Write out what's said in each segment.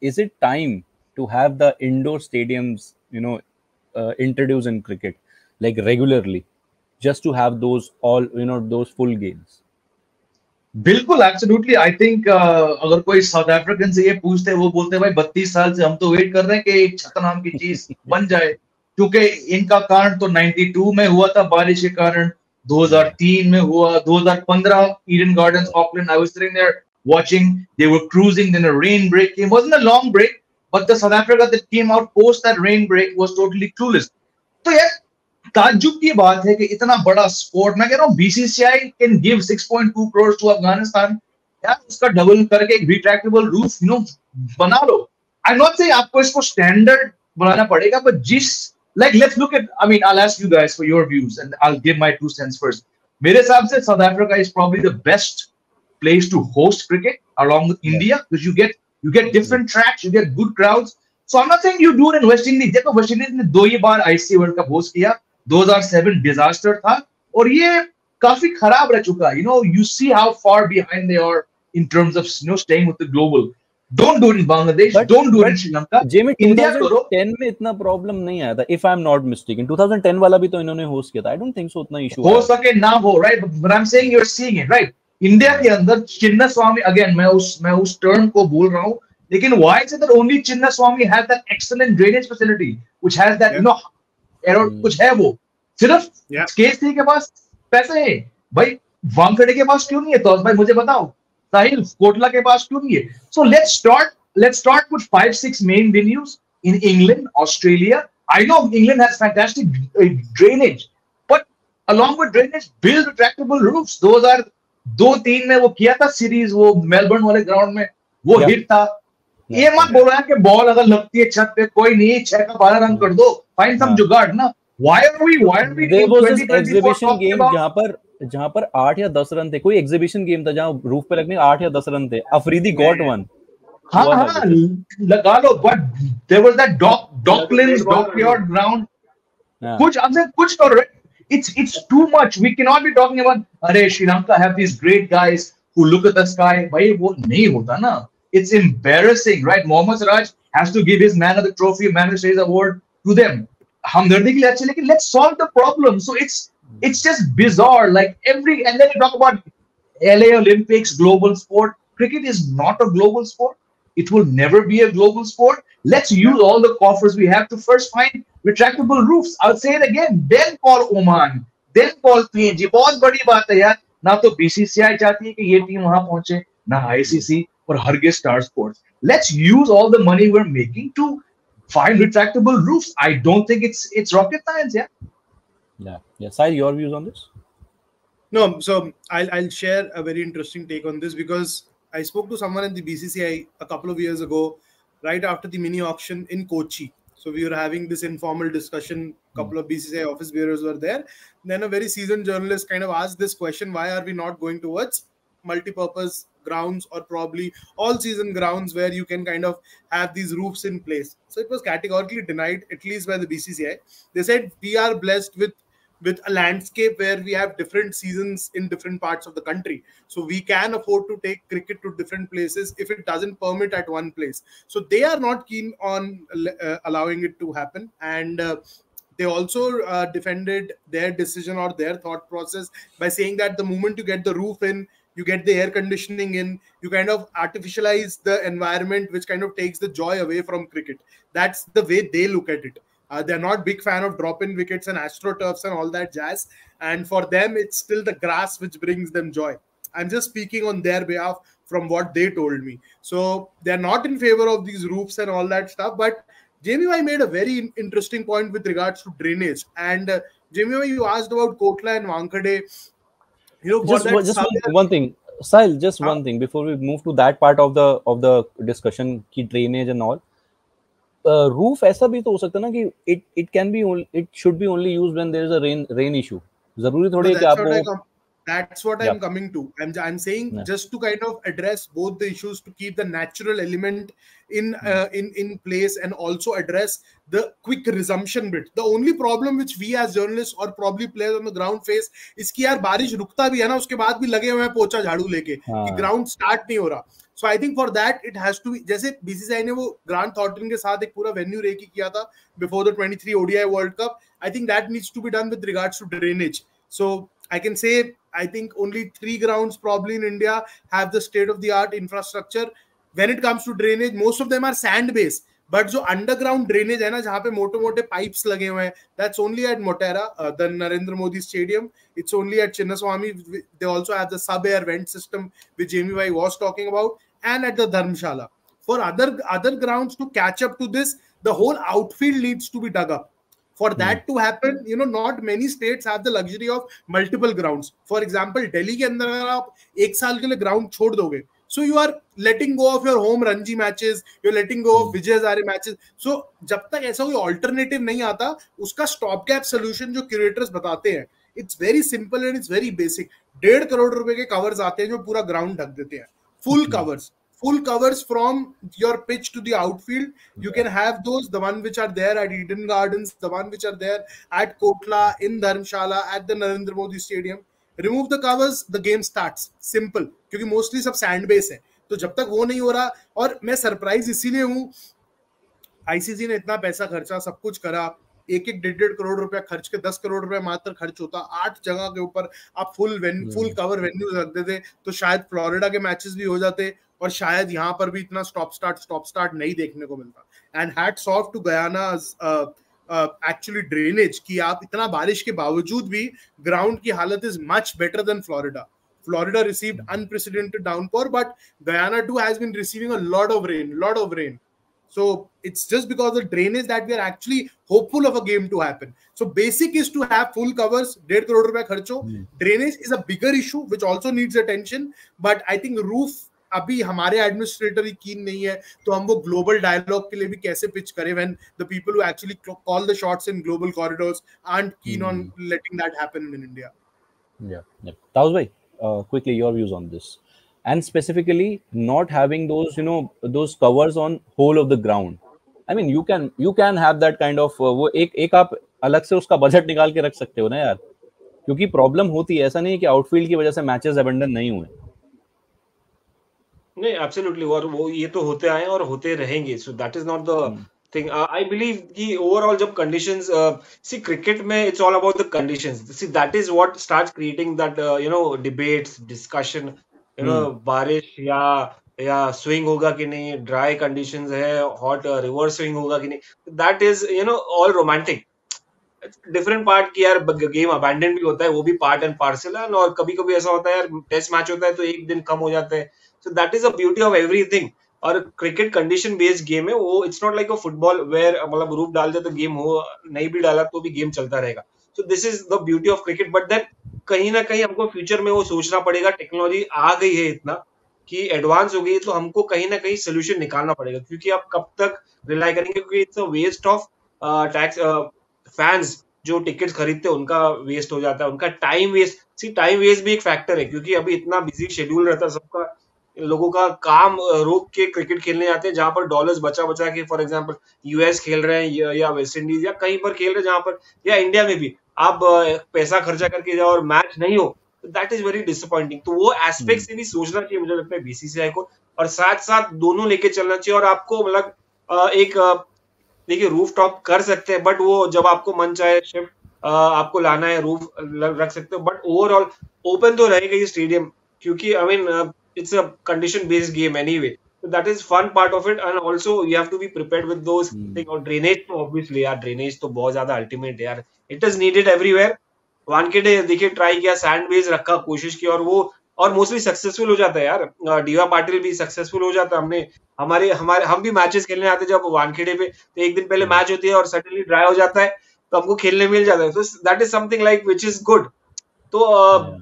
is it time to have the indoor stadiums, introduced in cricket, like regularly, just to have those all, those full games? बिल्कुल absolutely I think अगर कोई south African से ये पूछते हैं वो बोलते हैं भाई 32 साल से हम तो वेट कर रहे हैं कि एक छत नाम की चीज बन जाए, क्योंकि इनका कारण तो 92 में हुआ था बारिश के कारण, 2003 में हुआ, 2015 Eden Gardens Auckland, I was sitting there watching, they were cruising, then a rain break came. It wasn't a long break, but the South Africa that came out post that rain break was totally clueless. तो यार ताज्जुब की बात है कि इतना बड़ा sport, मैं कह रहा हूँ BCCI can give 6.2 crore to Afghanistan, यार उसका डबल करके एक रिट्रैक्टेबल रूफ बना लो. आई नॉट से आपको इसको स्टैंडर्ड बनाना पड़ेगा, बट जिस like let's look at, I mean, I'll ask you guys for your views and I'll give my 2 cents first. मेरे हिसाब से South Africa is probably the best place to host cricket along with India, because you get different tracks, you get good crowds. So I'm not saying you do it in West Indies. देखो West Indies ने 2 ही बार ICC World Cup host किया, 2007 disaster था और ये काफी खराब रह चुका. You see how far behind they are in terms of staying with the global. Don't do it in Bangladesh, don't do it in Sri Lanka. Jimmy, 2010 में इतना प्रॉब्लम नहीं आया था, if I'm not mistaken. 2010 वाला भी तो इन्होंने host किया था. I don't think so उतना इशू हो सके ना हो, right? But I'm saying you're seeing it, right? India के अंदर चिन्नास्वामी, अगेन मैं उस टर्म को बोल रहा हूँ, लेकिन why is it that only Chinnaswamy has that excellent drainage facility which has that कुछ है, वो सिर्फ केसी के पास पैसे है भाई, वानखेड़े के पास क्यों नहीं है? तो भाई मुझे बताओ, साहिल कोटला के पास क्यों नहीं है? So let's start with 5-6 main venues in England, Australia. I know England has fantastic drainage, but along with drainage, build retractable roofs. Those are 2-3 में वो किया था सीरीज, वो मेलबर्न वाले ग्राउंड में वो हिट था. ये मत बोलो यार कि बॉल अगर लगती है छत पे, कोई नहीं 6 का 12 रन कर दो, फाइंड सम जुगाड़ ना. Why are we there was this exhibition game जहां पर 8 या 10 रन थे, कोई एग्जीबिशन गेम था जहां रूफ पे लगने 8 या 10 रन थे, अफरीदी गॉट वन. हाँ लगा लो, but there was that Docklands Dockyard ground. कुछ करो. It's too much. We cannot be talking about अरे Sri Lanka have these great guys who look at the sky. भाई वो नहीं होता ना. It's embarrassing, right? Mohammad Siraj has to give his man of the trophy, man of the series award to them. हमदर्दी के लिए अच्छे, लेकिन let's solve the problem. So it's just bizarre. Like and then you talk about LA Olympics, global sport. Cricket is not a global sport. It will never be a global sport. Let's use all the coffers we have to first find retractable roofs. I'll say it again. Then call Oman. Then call PNG. बहुत बड़ी बात है यार. ना तो BCCI चाहती है कि ये टीम वहां पहुंचे, ना ICC और Hargis Star Sports. Let's use all the money we're making to find retractable roofs. I don't think it's rocket science. Yeah. Sai, your views on this? No, so I'll share a very interesting take on this, because I spoke to someone in the BCCI a couple of years ago, right after the mini auction in Kochi. So we were having this informal discussion. A couple of BCCI office bearers were there. Then a very seasoned journalist kind of asked this question: why are we not going towards multi-purpose grounds, or probably all-season grounds where you can kind of have these roofs in place? So it was categorically denied, at least by the BCCI. They said we are blessed with a landscape where we have different seasons in different parts of the country. So we can afford to take cricket to different places if it doesn't permit at one place. So they are not keen on allowing it to happen. And they also defended their decision or their thought process by saying that the moment you get the roof in, you get the air conditioning in, you kind of artificialize the environment, which kind of takes the joy away from cricket. That's the way they look at it. They're not big fan of drop-in wickets and astroturfs and all that jazz. And for them, it's still the grass which brings them joy. I'm just speaking on their behalf from what they told me. So they're not in favor of these roofs and all that stuff. But Jamie made a very interesting point with regards to drainage. And Jamie, you asked about Kotla and Wankhede. Just one thing. Sahil, just one thing before we move to that part of the discussion, की drainage and all. Roof ऐसा भी तो हो सकता है ना कि it should be only used when there is a rain issue. जरूरी थोड़ी है कि आपको. That's what I'm coming to. I'm saying just to kind of address both the issues, to keep the natural element in place and also address the quick resumption bit. The only problem which we as journalists or probably players on the ground face is कि यार बारिश रुकता भी है ना, उसके बाद भी लगे हुए हैं पोछा झाड़ू लेके कि ग्राउंड स्टार्ट नहीं हो रहा. So I think for that it has to be, जैसे BCCI ने वो Grant Thornton के साथ एक पूरा venue रेकी किया था before the 23 ODI World Cup. I think that needs to be done with regards to drainage. So I can say I think only 3 grounds probably in India have the state of the art infrastructure when it comes to drainage. Most of them are sand based, but जो underground drainage है ना, जहाँ पे मोटे मोटे pipes लगे हुए हैं, that's only at Motera, the Narendra Modi Stadium. It's only at Chinnaswamy. They also have the sub-air vent system which Jamie Bhai was talking about, and at the Dharmshala. For other grounds to catch up to this, the whole outfield needs to be dug up. For that to happen, you know, not many states have the luxury of multiple grounds. For example, Delhi के अंदर अगर आप एक साल के लिए ground छोड़ दोगे, so you are letting go of your home Ranji matches, you're letting go of Vijay Hazare matches. So जब तक ऐसा कोई alternative नहीं आता, उसका stopgap solution जो curators बताते हैं, it's very simple and it's very basic. 1.5 crore रुपए के covers आते हैं जो पूरा ground ढक देते हैं. Full covers from your pitch to the outfield. You can have those, the one which are there at Eden Gardens, the one which are there at Kotla, in Dharamshala, at the Narendra Modi Stadium. Remove the covers, the game starts. Simple. क्योंकि mostly सब sand base है. तो जब तक वो नहीं हो रहा, और मैं सरप्राइज इसीलिए हूँ, आईसीसी ने इतना पैसा खर्चा, सब कुछ करा, 1.5 करोड़ रुपया खर्च के 10 करोड़ रुपया मात्र खर्च होता, 8 जगह के ऊपर आप फुल कवर वेन्यू रख देते तो शायद फ्लोरिडा के मैचेस भी हो जाते, और शायद यहाँ पर भी इतना स्टॉप स्टार्ट नहीं देखने को मिलता. And hats off to Guyana actually drainage कि आप इतना बारिश के बावजूद भी ग्राउंड की हालत is much better than Florida. Florida received unprecedented downpour, but Guyana too has been receiving a lot of rain. So it's just because of the drainage that we are actually hopeful of a game to happen. So basic is to have full covers, 1.5 crore रुपया खर्चो. Drainage is a bigger issue which also needs attention, but I think roof अभी हमारे administrator ही कीन नहीं है, तो हम वो ग्लोबल डायलॉग के लिए भी कैसे पिच करें when the people who actually call the shots in global corridors aren't keen on letting that happen in India. Yeah. Taus bhai, quickly your views on this, and specifically not having those, you know, those covers on whole of the ground. I mean, you can have that kind of वो एक आप अलग से उसका budget निकाल के रख सकते हो ना यार, क्योंकि प्रॉब्लम होती है. ऐसा नहीं है कि आउटफील्ड की वजह से मैचेस अबेंडन नहीं हुए. नहीं, एब्सोल्युटली, और वो ये तो होते आए और होते रहेंगे. So that is not the thing. I believe कि overall जब conditions, see cricket में it's all about the conditions. See that is what starts creating that you know debates, discussion. You know बारिश या swing होगा कि नहीं, dry conditions है, hot reverse swing होगा कि नहीं. That is you know all romantic. Different part कि यार game abandoned भी होता है, वो भी part and parcel है. और कभी-कभी ऐसा होता है यार टेस्ट मैच होता है तो एक दिन कम हो जाता है. So that is the beauty of everything. और क्रिकेट कंडीशन बेस्ड गेम है वो. It's not like a football where मतलब रूफ डाल दे तो गेम हो, नहीं भी डाला तो भी गेम चलता रहेगा. So this is the beauty of cricket. But then कहीं ना कहीं हमको फ्यूचर में वो सोचना पड़ेगा. टेक्नोलॉजी आ गई है इतना कि एडवांस हो गई, तो हमको कहीं ना कहीं सोल्यूशन निकालना पड़ेगा. क्योंकि आप कब तक रिलाई करेंगे, क्योंकि it's a waste of tax. Fans जो टिकट्स खरीदते हैं उनका वेस्ट हो जाता है, उनका time waste. See time waste भी एक फैक्टर है, क्योंकि अभी इतना बिजी शेड्यूल रहता है सबका, लोगों का काम रोक के क्रिकेट खेलने जाते हैं, जहां पर डॉलर्स बचा के फॉर एग्जांपल यूएस खेल रहे हैं या वेस्ट इंडीज या कहीं पर खेल रहे हैं, जहां पर या इंडिया में भी आप पैसा खर्चा करके जाओ और मैच नहीं हो, दैट इज वेरी डिसअपॉइंटिंग. तो वो एस्पेक्ट से भी सोचना चाहिए मुझे लगता है बीसीसीआई को, और साथ साथ दोनों लेके चलना चाहिए. और आपको मतलब एक देखिए रूफ टॉप कर सकते हैं, बट वो जब आपको मन चाहे शिफ्ट आपको लाना है रूफ रख सकते हो, बट ओवरऑल ओपन तो रहेगा ये स्टेडियम, क्योंकि I mean it's a condition based game anyway, so that is fun part of it. And also you have to be prepared with those things. और drainage तो obviously यार drainage तो बहुत ज्यादा ultimate है यार, it is needed everywhere. Wankhede देखिए try किया, सैंड बेस रखा, कोशिश की, और वो और मोस्टली सक्सेसफुल हो जाता है यार. डीवा पाटिल भी सक्सेसफुल हो जाता है. हमने हम भी मैचेस खेलने आते जब वानखेड़े पे, तो एक दिन पहले मैच होती है और सडनली ड्राई हो जाता है, तो हमको खेलने मिल जाता है. तो that is something like which is good. तो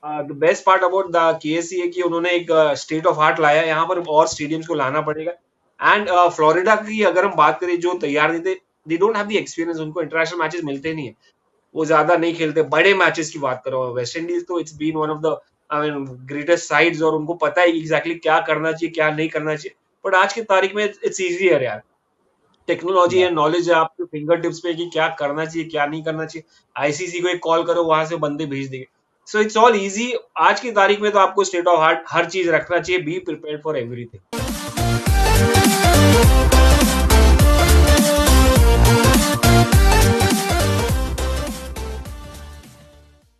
the best part about the KSC है कि उन्होंने एक स्टेट ऑफ आर्ट लाया. यहाँ पर और स्टेडियम्स को लाना पड़ेगा. एंड फ्लोरिडा की अगर हम बात करें, जो तैयार नहीं थे, they don't have the experience, उनको इंटरनेशनल मैचेस मिलते नहीं है, वो ज्यादा नहीं खेलते. बड़े मैचेस की बात करो, वेस्ट इंडीज तो it's been one of the I mean greatest sides, और उनको पता है एग्जैक्टली क्या करना चाहिए क्या नहीं करना चाहिए. बट आज की तारीख में इट्स ईजियर यार, टेक्नोलॉजी एंड नॉलेज है आपके फिंगर टिप्स पे कि क्या करना चाहिए क्या नहीं करना चाहिए. आईसीसी को एक कॉल करो, वहां से बंदे भेज देंगे. So it's all easy. आज की तारीख में तो आपको स्टेट ऑफ हार्ट हर चीज रखना चाहिए, बी प्रिपेयर्ड फॉर एवरीथिंग।